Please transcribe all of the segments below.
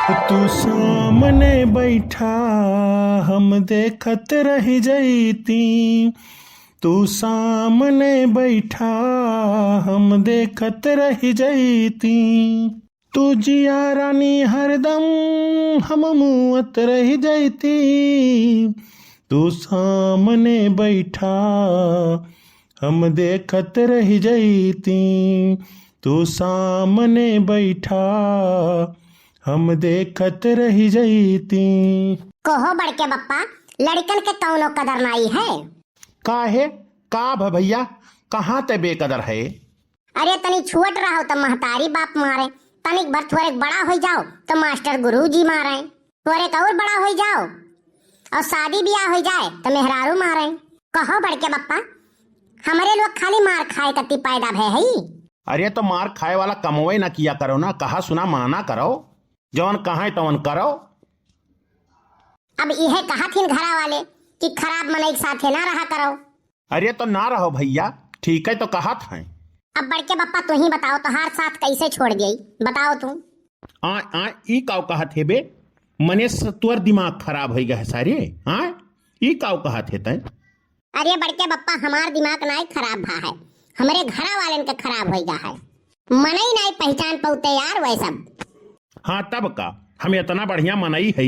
तू सामने बैठा हम देखत रह जैती। तू सामने बैठा हम देखत रह जैती। तू जिया रानी हरदम हम मुअत रह जैती। तू सामने बैठा हम देखत रह जैती। तू सामने बैठा हम देखत रह जैती। कोहो बड़के बप्पा, लड़कन के कौनो कदर नाई है। काहे का भैया, कहाँ ते बेकदर है। अरे तनी छुअट रहो तो महतारी बाप मारे, तनिक भर थोड़े बड़ा हो जाओ तो मास्टर गुरुजी मारे, थोड़े और बड़ा हो जाओ और शादी ब्याह हो जाए तो मेहरारू मारे। कहो बड़के बप्पा, हमारे लोग खाली मार खाए कति पैदा भय है। अरे तो मार खाए वाला कमवे ना किया करो ना, कहा सुना माना करो, जौन कहा तवन करो। अब यह कहा थी घरा वाले कि खराब मनई साथे ना रहा करो। अरे तो ना रहो भैया, ठीक है तो कहा था। अब बड़के बप्पा तू ही बताओ, तो हर साथ कैसे छोड़ गई बताओ तू। ई काव कहा थे बे, मने तोर दिमाग खराब हो गया है सारे। ई काव कहा थे तय। अरे बड़के बप्पा, हमार दिमाग नाई खराब भा है, हमारे घरा वाले का खराब हो गया है। मनई नाई पहचान पौते यार वह सब। हाँ तब का हम इतना बढ़िया मनई है।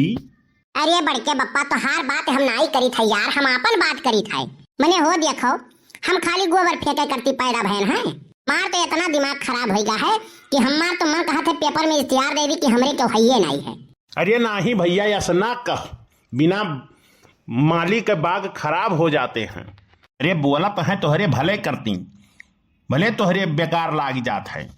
अरे बड़के बप्पा, तो हर बात हम नाई करी था यार, हम अपन बात करी था। मने हो देखो, हम खाली गोबर फेंके करती पैदा बहन है। मार तो इतना दिमाग खराब हो गया है कि हमार तो मन कहा थे पेपर में इश्तिहार दे दी कि हमरे क्यों है नहीं है। अरे नहीं भैया, ऐसा ना कह, बिना माली के बाग खराब हो जाते हैं। अरे बोला तो है तोहरे भले करती, भले तोहरे बेकार लाग जात है।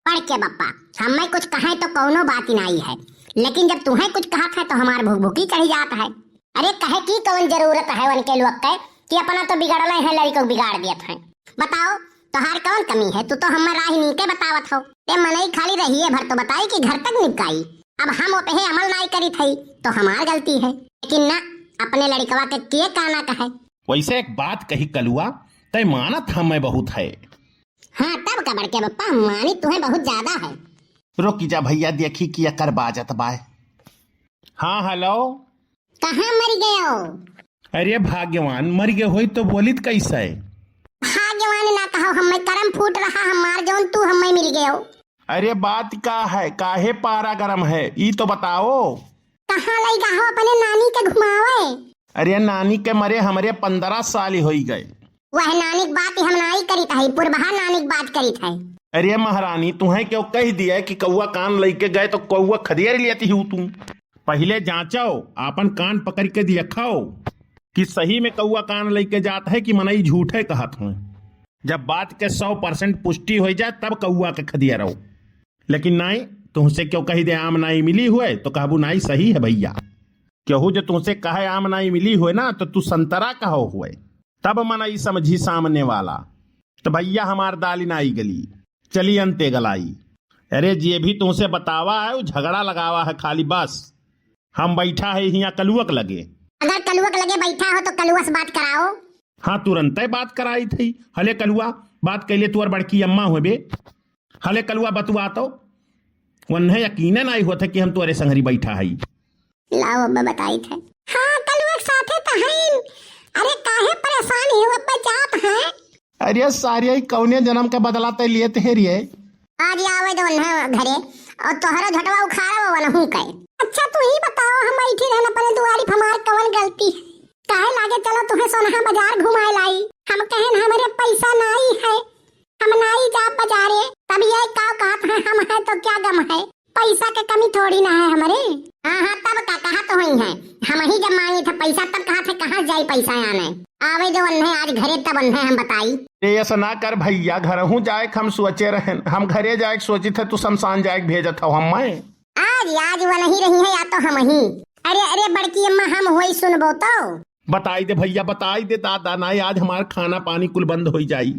बड़के बप्पा, हमें कुछ कहे तो कौनो बात ही नहीं है, लेकिन जब तुम्हें कुछ कहा था तो हमार भूख भूखी चढ़ी जाता है। अरे कहे की कौन जरूरत है उनके लोग के कि अपना तो बिगड़ले है, लड़ी को बिगाड़ दिया था। बताओ तोहार कौन कमी है, तू तो हमें राह नीके बतावत हो। ते मनई खाली रही है भर तो बताई कि घर तक निपकाई। अब हम ओपे अमल नाई करी थी तो हमार गलती है, लेकिन ना अपने लड़कवा के काना कहे। वैसे एक बात कही कलुआ, तय मानत हमें बहुत है। हाँ तब का बड़के बप्पा, मानी तुम्हें बहुत ज्यादा है। रोकी जा भैया, देखी कि कर बाजत बाय। हाँ हेलो, कहाँ मर गए हो? अरे भाग्यवान मर गए हो तो बोलित कैसे। भाग्यवान ना कहो, हमें करम फूट रहा, हमार जौन तू हमें मिल गए हो। अरे बात का है, काहे पारा गरम है ई तो बताओ। कहाँ लाई हो अपने नानी के घुमावे? अरे नानी के मरे हमारे 15 साल हो गए। वह नानिक बात हम नाई करी था, पुरबहा नानिक बात करी था। अरे महारानी, तुम्हें क्यों कह दिया कि कौआ कान लेके गए तो कौआ खदेड़ लेती हूँ। तुम पहले जांचो, आपन कान पकड़ के दिखाओ कि सही में कौआ कान लेके जाता है कि मनई झूठे कहत हूँ। जब बात के 100% पुष्टि हो जाए तब कौआ के खदिया रहो। लेकिन नहीं, तुमसे क्यों कही दे आम नाई मिली हुए तो कहबू नाई सही है भैया। क्यों जो तुमसे कहे आम नाई मिली हुए ना तो तू संतरा कहो हुए, तब मनई समझी सामने वाला। तो भैया हमार दाली नाई गली, चली अंते गलाई। अरे जे भी तुमसे बतावा है वो झगड़ा लगावा है खाली, बस हम बैठा है यहाँ कलुअक लगे। अगर कलुअक लगे बैठा हो तो कलुआ से बात कराओ। हाँ तुरंत ही बात कराई थी। हले कलुआ बात कैले तुअर बड़की अम्मा हुए बे। हले कलुआ बतुआ तो उन्हें यकीन नहीं होता कि हम तुम्हारे संगरी बैठा है। लाओ अब्बा बताई थे। हाँ कलुआ साथे तो हैं। अरे काहे परेशान हो अब्बा, जात हैं। अरे सारे कौने जन्म के बदला ते लिए थे रे। आज आवे दो ना घरे और तोहरा झटवा उखाड़ा वो ना हूं कहे। अच्छा तू ही बताओ, हम बैठी रहना अपने दुआरी, हमार कवन गलती है? काहे लागे चलो तुम्हें सोनहा बाजार घुमाए लाई। हम कहें हमारे पैसा नहीं है, हम नहीं जा बाजारे, तब ये काव कहत है हम है तो क्या गम है, पैसा के कमी थोड़ी ना है हमारे। हाँ तब का कहा तो हुई है, हम ही जब मांगे थे पैसा तब कहा थे कहाँ जाए पैसा आने। आवे जो अन्हे आज घरे तब अन्हे हम बताई। ऐसा ना कर भैया, घर हूँ जाए हम सोचे रहे, हम घरे जाए सोची थे तू शमशान जाए भेजत हो हम। आज वो नहीं रही है या तो हम ही। अरे बड़की अम्मा हम हुई सुनबो तो बताई दे भैया, बताई दे दादा, ना आज हमारा खाना पानी कुल बंद हो जाई।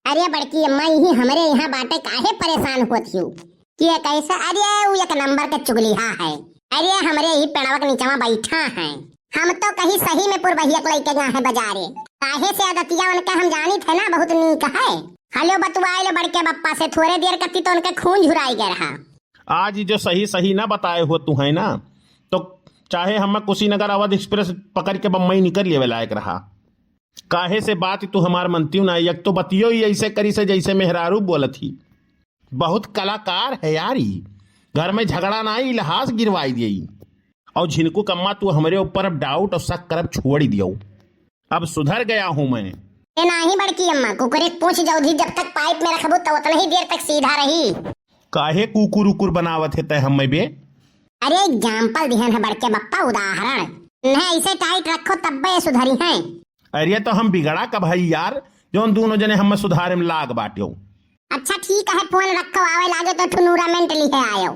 अरे बड़की अम्मा यही हमारे यहाँ बाटे काहे परेशान होती हो कि कैसा। अरे वो एक नंबर के चुगलिया है। अरे हमारे ही पेड़वा के नीचे बैठा है, हम तो कहीं सही में पुरबहिया लेके गए हैं बाजारे। काहे से आदतिया उनका हम जानी थे ना, बहुत नीक है। हलो बतुआए बड़के बप्पा से थोड़े देर करती तो उनके खून झुराई गया रहा। आज ही जो सही सही ना बताए हो तू है ना, तो चाहे हम कुशीनगर अवध एक्सप्रेस पकड़ के बम्बई निकल लिए लायक रहा। काहे से बात तू हमार मनती ना, एक तो बतियो ही ऐसे करी से जैसे मेहरारू बोलत ही। बहुत कलाकार है यारी, घर में झगड़ा ना आई इलाहास गिरवाई दिई। और झिनकू कम्मा तू हमारे ऊपर अब डाउट और शक करब छोड़ ही दियो। अब सुधर गया हूं मैं। नहीं बड़की अम्मा, कुकरे पूछ जाऊधी जब तक पाइप में रखबो तो उतना ही देर तक सीधा रही। काहे कुकुर उकुर बनावत है तय हम बे? अरे एग्जाम्पल दिहन है बड़के बप्पा, उदाहरण नहीं ऐसे टाइट रखो तब ये सुधरी है। अरे तो हम बिगड़ा कब भाई यार, जो दोनों जने हम सुधारे में लाग बाट्यो। अच्छा ठीक है, फोन रखो, आवे लागे तो टूर्नामेंट लिखे आयो।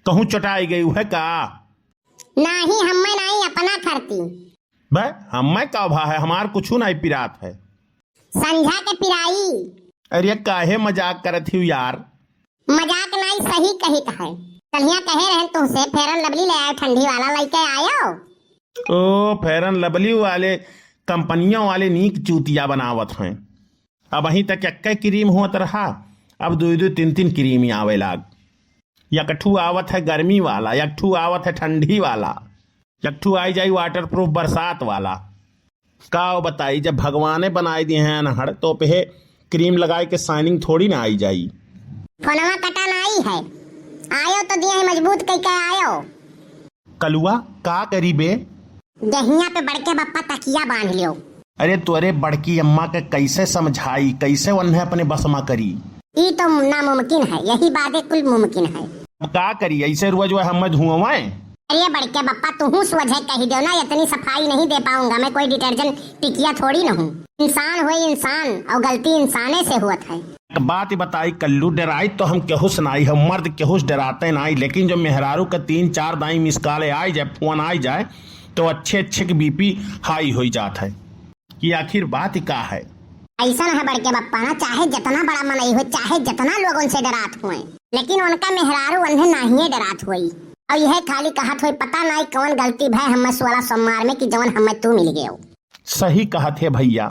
कहूँ चटाई गई है का? नहीं हमें नहीं अपना करती। भाई हमें का भा है, हमार कुछ नहीं पिरात है। संझा के पिराई। अरे काहे मजाक करत ही यार? मजाक नहीं सही कही है। कलिया कहे रहे तुमसे फेरन लवली ले आयो, ठंडी वाला लेके आयो। ओ फेरन लवली वाले कंपनियों वाले नीक चूतिया बनावत हैं। अब अहीं तक एक क्रीम होत रहा, अब दो दो तीन तीन क्रीम ही आवे लाग। यकठू आवत है गर्मी वाला, यकठू आवत है ठंडी वाला, यकठू आई जाई वाटर प्रूफ बरसात वाला। का बताई, जब भगवाने बनाए दिए हैं अनहड़ तो पे क्रीम लगाए के शाइनिंग थोड़ी ना आई जाई। फोनवा कटा नहीं है, आयो तो दिया है मजबूत कई के आयो। कलुआ का करी बे? दहिया पे बड़के बप्पा तकिया बांध लियो। अरे तुअरे बड़की अम्मा के कैसे समझाई, कैसे उन्हें अपने बस में करी? ये तो नामुमकिन है, यही बातें कुल मुमकिन है। अब का करी, ऐसे रोज वह हम धुआं? अरे बड़के बप्पा तू सोझे कही दो ना, इतनी सफाई नहीं दे पाऊंगा मैं, कोई डिटर्जेंट टिकिया थोड़ी न हूँ। इंसान हुई इंसान, और गलती इंसाने से हुआ है। बात बताई कल्लू, डराई तो हम केहू सुनाई है, मर्द केहू डराते नहीं, लेकिन जो मेहरारू का 3-4 दाई मिस कॉल आई जाए, फोन आई जाए तो अच्छे अच्छे के बीपी हाई हो जाता है कि आखिर बात ही का है। ऐसा है बड़के बप्पा ना, चाहे जितना बड़ा मनई हो, चाहे जितना लोग उनसे डरात हुए, लेकिन उनका मेहरारू उन्हें नहीं डरात हुई। और यह खाली कहत हुई पता नहीं कौन गलती भय हम 16 सोमवार में कि जवन हमें तू मिल गयो। सही कहत है भैया।